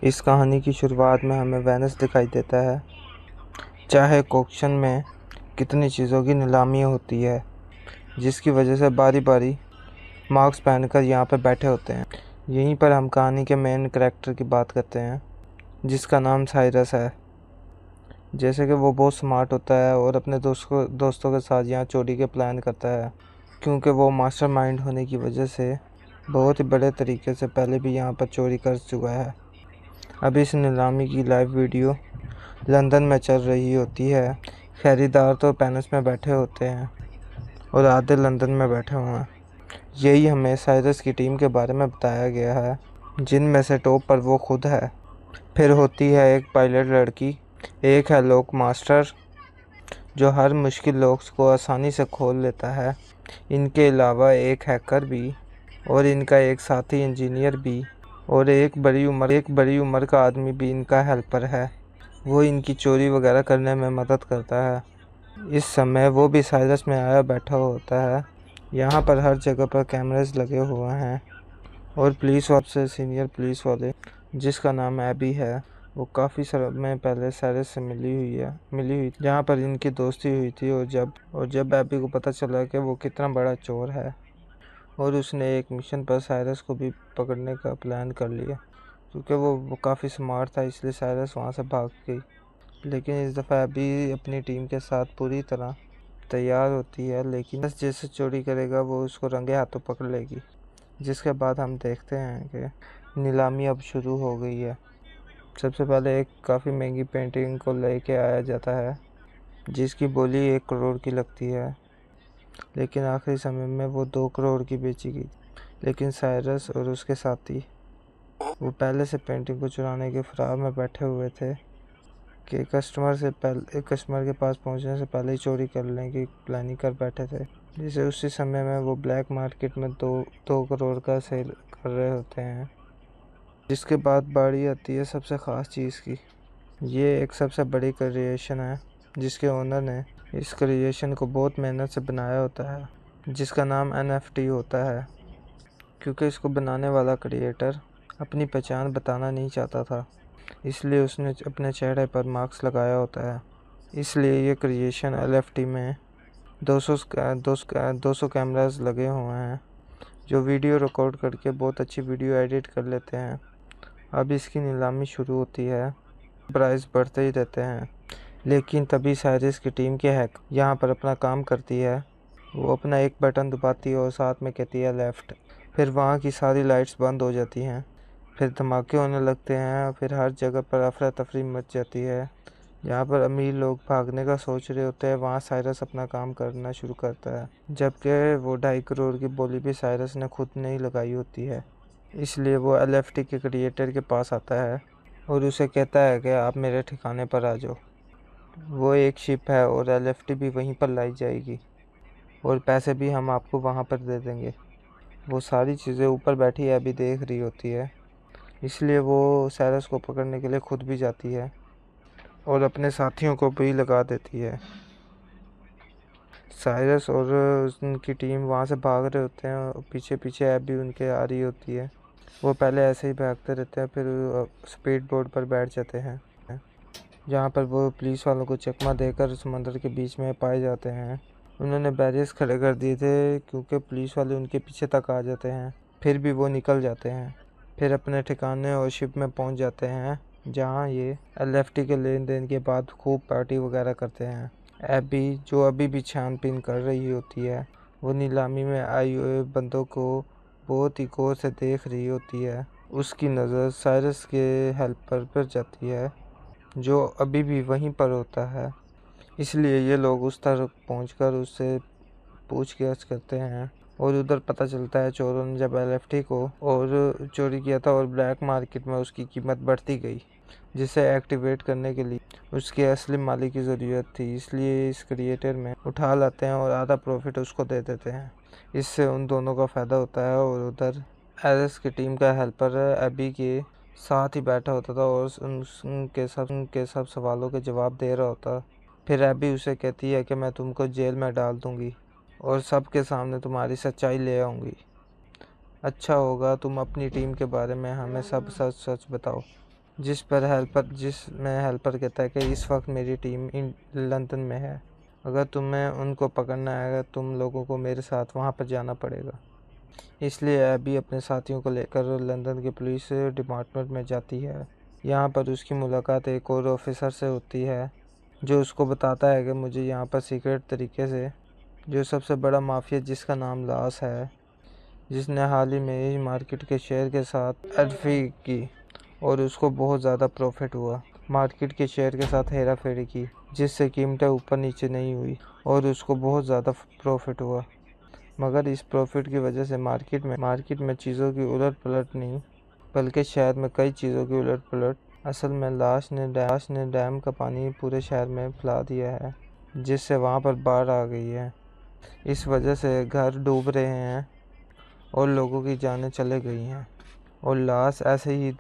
इस कहानी की शुरुआत में हमें वेनिस दिखाई देता है। चाहे ऑक्शन में कितनी चीज़ों की नीलामी होती है, जिसकी वजह से बारी बारी मास्क पहनकर यहाँ पर बैठे होते हैं। यहीं पर हम कहानी के मेन कैरेक्टर की बात करते हैं, जिसका नाम साइरस है। जैसे कि वो बहुत स्मार्ट होता है और अपने दोस्तों के साथ यहाँ चोरी के प्लान करता है, क्योंकि वो मास्टरमाइंड होने की वजह से बहुत ही बड़े तरीके से पहले भी यहाँ पर चोरी कर चुका है। अभी इस नीलामी की लाइव वीडियो लंदन में चल रही होती है। खरीदार तो पेनिस में बैठे होते हैं और आधे लंदन में बैठे हुए हैं। यही हमें साइरस की टीम के बारे में बताया गया है, जिनमें से टॉप पर वो खुद है। फिर होती है एक पायलट लड़की, एक है लॉक मास्टर जो हर मुश्किल लॉक्स को आसानी से खोल लेता है। इनके अलावा एक हैकर भी और इनका एक साथी इंजीनियर भी और एक बड़ी उम्र का आदमी भी इनका हेल्पर है। वो इनकी चोरी वगैरह करने में मदद करता है। इस समय वो भी साइरस में आया बैठा होता है। यहाँ पर हर जगह पर कैमरेस लगे हुए हैं और पुलिस ऑफिसर सीनियर पुलिस वाले, जिसका नाम एबी है, वो काफ़ी समय पहले साइरस से मिली हुई जहाँ पर इनकी दोस्ती हुई थी। और जब एबी को पता चला कि वो कितना बड़ा चोर है और उसने एक मिशन पर साइरस को भी पकड़ने का प्लान कर लिया, क्योंकि वो काफ़ी स्मार्ट था, इसलिए साइरस वहाँ से भाग गई। लेकिन इस दफ़ा अभी अपनी टीम के साथ पूरी तरह तैयार होती है, लेकिन जैसे चोरी करेगा वो उसको रंगे हाथों पकड़ लेगी। जिसके बाद हम देखते हैं कि नीलामी अब शुरू हो गई है। सबसे पहले एक काफ़ी महंगी पेंटिंग को लेके आया जाता है, जिसकी बोली 1 करोड़ की लगती है, लेकिन आखिरी समय में वो 2 करोड़ की बेची गई। लेकिन साइरस और उसके साथी वो पहले से पेंटिंग को चुराने के फरार में बैठे हुए थे कि कस्टमर के पास पहुंचने से पहले ही चोरी कर लेने की प्लानिंग कर बैठे थे। जिसे उसी समय में वो ब्लैक मार्केट में दो करोड़ का सेल कर रहे होते हैं। जिसके बाद बारी आती है सबसे ख़ास चीज़ की। ये एक सबसे बड़ी क्रिएशन है, जिसके ओनर ने इस क्रिएशन को बहुत मेहनत से बनाया होता है, जिसका नाम NFT होता है। क्योंकि इसको बनाने वाला क्रिएटर अपनी पहचान बताना नहीं चाहता था, इसलिए उसने अपने चेहरे पर मास्क लगाया होता है। इसलिए ये क्रिएशन LFT में 200 कैमरास लगे हुए हैं, जो वीडियो रिकॉर्ड करके बहुत अच्छी वीडियो एडिट कर लेते हैं। अब इसकी नीलामी शुरू होती है, प्राइस बढ़ते ही रहते हैं। लेकिन तभी साइरस की टीम के हैक यहाँ पर अपना काम करती है। वो अपना एक बटन दबाती है और साथ में कहती है लेफ़्ट। फिर वहाँ की सारी लाइट्स बंद हो जाती हैं। फिर धमाके होने लगते हैं। फिर हर जगह पर अफरा तफरी मच जाती है। जहाँ पर अमीर लोग भागने का सोच रहे होते हैं, वहाँ साइरस अपना काम करना शुरू करता है, जबकि वो 2.5 करोड़ की बोली भी साइरस ने खुद नहीं लगाई होती है। इसलिए वो LFT के क्रिएटर के पास आता है और उसे कहता है कि आप मेरे ठिकाने पर आ जाओ। वो एक शिप है और LFT भी वहीं पर लाई जाएगी और पैसे भी हम आपको वहाँ पर दे देंगे। वो सारी चीज़ें ऊपर बैठी अभी देख रही होती है, इसलिए वो साइरस को पकड़ने के लिए खुद भी जाती है और अपने साथियों को भी लगा देती है। साइरस और उनकी टीम वहाँ से भाग रहे होते हैं और पीछे पीछे एबी उनके आ रही होती है। वो पहले ऐसे ही भागते रहते हैं, फिर स्पीड बोट पर बैठ जाते हैं, जहाँ पर वो पुलिस वालों को चकमा देकर समंदर के बीच में पाए जाते हैं। उन्होंने बैरियर्स खड़े कर दिए थे, क्योंकि पुलिस वाले उनके पीछे तक आ जाते हैं, फिर भी वो निकल जाते हैं। फिर अपने ठिकाने और शिप में पहुँच जाते हैं, जहाँ ये LFT के लेन देन के बाद खूब पार्टी वगैरह करते हैं। एबी, जो अभी भी छानबीन कर रही होती है, वो नीलामी में आए हुए बंदों को बहुत ही गौर से देख रही होती है। उसकी नज़र साइरस के हेल्पर पर जाती है, जो अभी भी वहीं पर होता है। इसलिए ये लोग उस तरफ पहुंचकर उससे पूछताछ करते हैं और उधर पता चलता है चोरों ने जब LFT को और चोरी किया था और ब्लैक मार्केट में उसकी कीमत बढ़ती गई, जिसे एक्टिवेट करने के लिए उसके असली मालिक की ज़रूरत थी। इसलिए इस क्रिएटर में उठा लाते हैं और आधा प्रॉफिट उसको दे देते हैं। इससे उन दोनों का फ़ायदा होता है और उधर एरिस की टीम का हेल्पर अभी के साथ ही बैठा होता था और उनके सब सवालों के जवाब दे रहा होता। फिर एबी उसे कहती है कि मैं तुमको जेल में डाल दूँगी और सबके सामने तुम्हारी सच्चाई ले आऊँगी। अच्छा होगा तुम अपनी टीम के बारे में हमें सब सच सच बताओ। जिसमें हेल्पर कहता है कि इस वक्त मेरी टीम लंदन में है, अगर तुम्हें उनको पकड़ना है तुम लोगों को मेरे साथ वहाँ पर जाना पड़ेगा। इसलिए एबी अपने साथियों को लेकर लंदन के पुलिस डिपार्टमेंट में जाती है। यहाँ पर उसकी मुलाकात एक और ऑफिसर से होती है जो उसको बताता है कि मुझे यहाँ पर सीक्रेट तरीके से जो सबसे बड़ा माफिया जिसका नाम लास है, जिसने हाल ही में ही मार्केट के शेयर के साथ एडफी की और उसको बहुत ज़्यादा प्रॉफिट हुआ, मार्केट के शेयर के साथ हेरा फेरी की जिससे कीमतें ऊपर नीचे नहीं हुई और उसको बहुत ज़्यादा प्रॉफिट हुआ। मगर इस प्रॉफिट की वजह से मार्केट में चीज़ों की उलट पलट नहीं बल्कि शहर में कई चीज़ों की उलट पलट। असल में लाश ने डैम का पानी पूरे शहर में फैला दिया है जिससे वहाँ पर बाढ़ आ गई है। इस वजह से घर डूब रहे हैं और लोगों की जानें चले गई हैं और लाश ऐसे ही